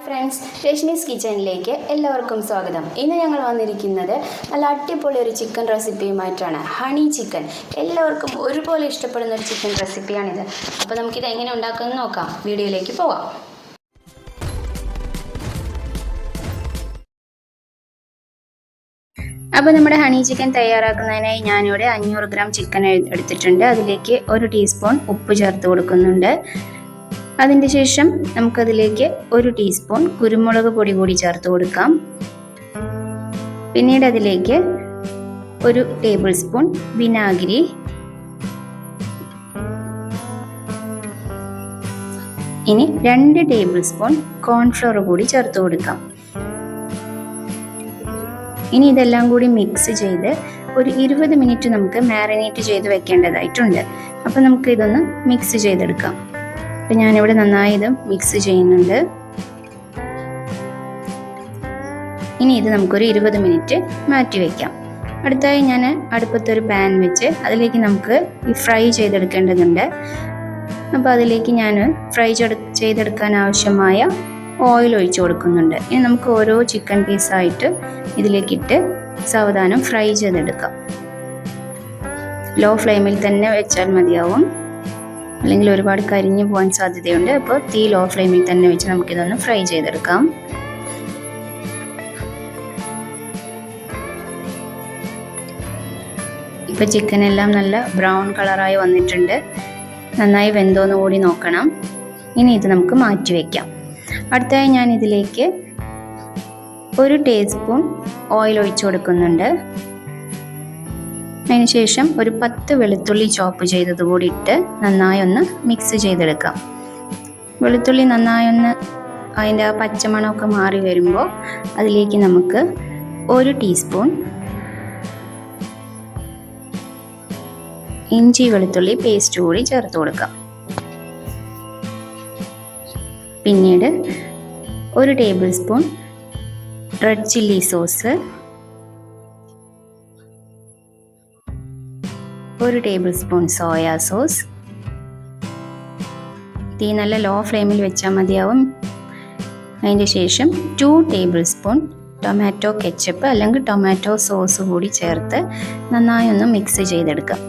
Friends, Rashmi's കിച്ചണിലേക്ക് എല്ലാവർക്കും സ്വാഗതം. ഇന്ന് ഞങ്ങൾ വന്നിരിക്കുന്നത് നല്ല അടിപൊളി ഒരു ചിക്കൻ റെസിപ്പിയുമായിട്ടാണ്. ഹണി ചിക്കൻ എല്ലാവർക്കും ഒരുപോലെ ഇഷ്ടപ്പെടുന്ന ഒരു ചിക്കൻ റെസിപ്പിയാണിത്. അപ്പോൾ നമുക്കിത് എങ്ങനെ ഉണ്ടാക്കുമെന്ന് നോക്കാം. വീഡിയോയിലേക്ക് പോവാം. അപ്പോൾ നമ്മുടെ ഹണി ചിക്കൻ തയ്യാറാക്കുന്നതിനായി ഞാനിവിടെ 500 ഗ്രാം ചിക്കൻ എടുത്തിട്ടുണ്ട്. അതിലേക്ക് 1 ടീസ്പൂൺ ഉപ്പ് ചേർത്ത് കൊടുക്കുന്നുണ്ട്. അതിന് ശേഷം നമുക്കതിലേക്ക് 1 ടീസ്പൂൺ കുരുമുളക് പൊടി കൂടി ചേർത്ത് കൊടുക്കാം. പിന്നീട് അതിലേക്ക് 1 ടേബിൾ സ്പൂൺ വിനാഗിരി, ഇനി 2 ടേബിൾ സ്പൂൺ കോൺഫ്ലവർ കൂടി ചേർത്ത് കൊടുക്കാം. ഇനി ഇതെല്ലാം കൂടി മിക്സ് ചെയ്ത് ഒരു 20 മിനിറ്റ് നമുക്ക് മാരിനേറ്റ് ചെയ്ത് വെക്കേണ്ടതായിട്ടുണ്ട്. അപ്പോൾ നമുക്ക് ഇതൊന്ന് മിക്സ് ചെയ്തെടുക്കാം. അപ്പോൾ ഞാനിവിടെ നന്നായി ഇത് മിക്സ് ചെയ്യുന്നുണ്ട്. ഇനി ഇത് നമുക്കൊരു 20 മിനിറ്റ് മാറ്റി വയ്ക്കാം. അടുത്തായി ഞാൻ അടുപ്പത്തൊരു പാൻ വെച്ച് അതിലേക്ക് നമുക്ക് ഈ ഫ്രൈ ചെയ്തെടുക്കേണ്ടതുണ്ട്. അപ്പോൾ അതിലേക്ക് ഞാൻ ഫ്രൈ ചെയ്തെടുക്കാൻ ആവശ്യമായ ഓയിൽ ഒഴിച്ച് കൊടുക്കുന്നുണ്ട്. ഇനി നമുക്ക് ഓരോ ചിക്കൻ പീസായിട്ട് ഇതിലേക്കിട്ട് സാവധാനം ഫ്രൈ ചെയ്തെടുക്കാം. ലോ ഫ്ലെയിമിൽ തന്നെ വെച്ചാൽ മതിയാവും, അല്ലെങ്കിൽ ഒരുപാട് കരിഞ്ഞു പോകാൻ സാധ്യതയുണ്ട്. അപ്പോൾ തീ ലോ ഫ്ലെയിമിൽ തന്നെ വെച്ച് നമുക്കിതൊന്ന് ഫ്രൈ ചെയ്തെടുക്കാം. ഇപ്പോൾ ചിക്കൻ എല്ലാം നല്ല ബ്രൗൺ കളറായി വന്നിട്ടുണ്ട്. നന്നായി വെന്തോന്ന് കൂടി നോക്കണം. ഇനി ഇത് നമുക്ക് മാറ്റി വയ്ക്കാം. അടുത്തായി ഞാൻ ഇതിലേക്ക് 1 ടീസ്പൂൺ ഓയിൽ ഒഴിച്ചു കൊടുക്കുന്നുണ്ട്. അതിനുശേഷം ഒരു 10 വെളുത്തുള്ളി ചോപ്പ് ചെയ്തത് കൂടി ഇട്ട് നന്നായി ഒന്ന് മിക്സ് ചെയ്തെടുക്കാം. വെളുത്തുള്ളി നന്നായി ഒന്ന് അതിൻ്റെ ആ പച്ചമണമൊക്കെ മാറി വരുമ്പോൾ അതിലേക്ക് നമുക്ക് 1 ടീസ്പൂൺ ഇഞ്ചി വെളുത്തുള്ളി പേസ്റ്റ് കൂടി ചേർത്ത് കൊടുക്കാം. പിന്നീട് 1 table spoon red chilli sauce, 1 table spoon soya sauce. തീ നല്ല ലോ ഫ്ലെയിമിൽ വെച്ചാൽ മതിയാവും. അതിൻ്റെ ശേഷം 2 ടേബിൾ സ്പൂൺ ടൊമാറ്റോ കെച്ചപ്പ് അല്ലെങ്കിൽ ടൊമാറ്റോ സോസ് കൂടി ചേർത്ത് നന്നായി ഒന്ന് മിക്സ് ചെയ്തെടുക്കാം.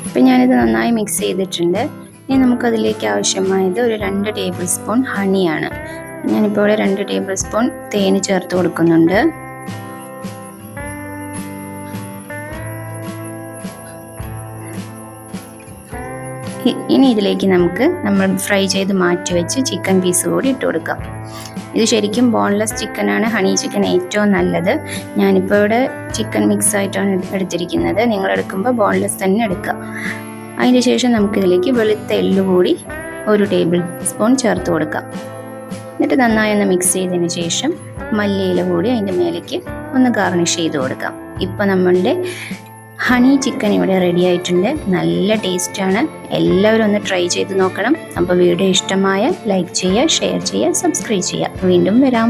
അപ്പം ഞാനിത് നന്നായി മിക്സ് ചെയ്തിട്ടുണ്ട്. ഇനി നമുക്കതിലേക്ക് ആവശ്യമായത് ഒരു 2 ടേബിൾ സ്പൂൺ ഹണിയാണ്. ഞാനിപ്പോൾ ഇവിടെ 2 ടേബിൾ സ്പൂൺ തേന് ചേർത്ത് കൊടുക്കുന്നുണ്ട്. ഇനി ഇതിലേക്ക് നമുക്ക് നമ്മൾ ഫ്രൈ ചെയ്ത് മാറ്റി വെച്ച് ചിക്കൻ പീസ് കൂടി ഇട്ട് കൊടുക്കാം. ഇത് ശരിക്കും ബോൺലെസ് ചിക്കനാണ് ഹണി ചിക്കൻ ഏറ്റവും നല്ലത്. ഞാനിപ്പോൾ ഇവിടെ ചിക്കൻ മിക്സ് ആയിട്ടാണ് എടുത്തിരിക്കുന്നത്. നിങ്ങൾ എടുക്കുമ്പോൾ ബോൺലെസ് തന്നെ എടുക്കുക. അതിന് ശേഷം നമുക്കിതിലേക്ക് വെളുത്ത എള്ള് കൂടി 1 ടേബിൾ സ്പൂൺ ചേർത്ത് കൊടുക്കാം. എന്നിട്ട് നന്നായി ഒന്ന് മിക്സ് ചെയ്തതിന് ശേഷം മല്ലിയില കൂടി അതിൻ്റെ മേലേക്ക് ഒന്ന് ഗാർണിഷ് ചെയ്ത് കൊടുക്കാം. ഇപ്പോൾ നമ്മളുടെ ഹണി ചിക്കൻ ഇവിടെ റെഡി ആയിട്ടുണ്ട്. നല്ല ടേസ്റ്റാണ്. എല്ലാവരും ഒന്ന് ട്രൈ ചെയ്ത് നോക്കണം. അപ്പോൾ വീഡിയോ ഇഷ്ടമായ ലൈക്ക് ചെയ്യുക, ഷെയർ ചെയ്യുക, സബ്സ്ക്രൈബ് ചെയ്യുക. വീണ്ടും വരാം.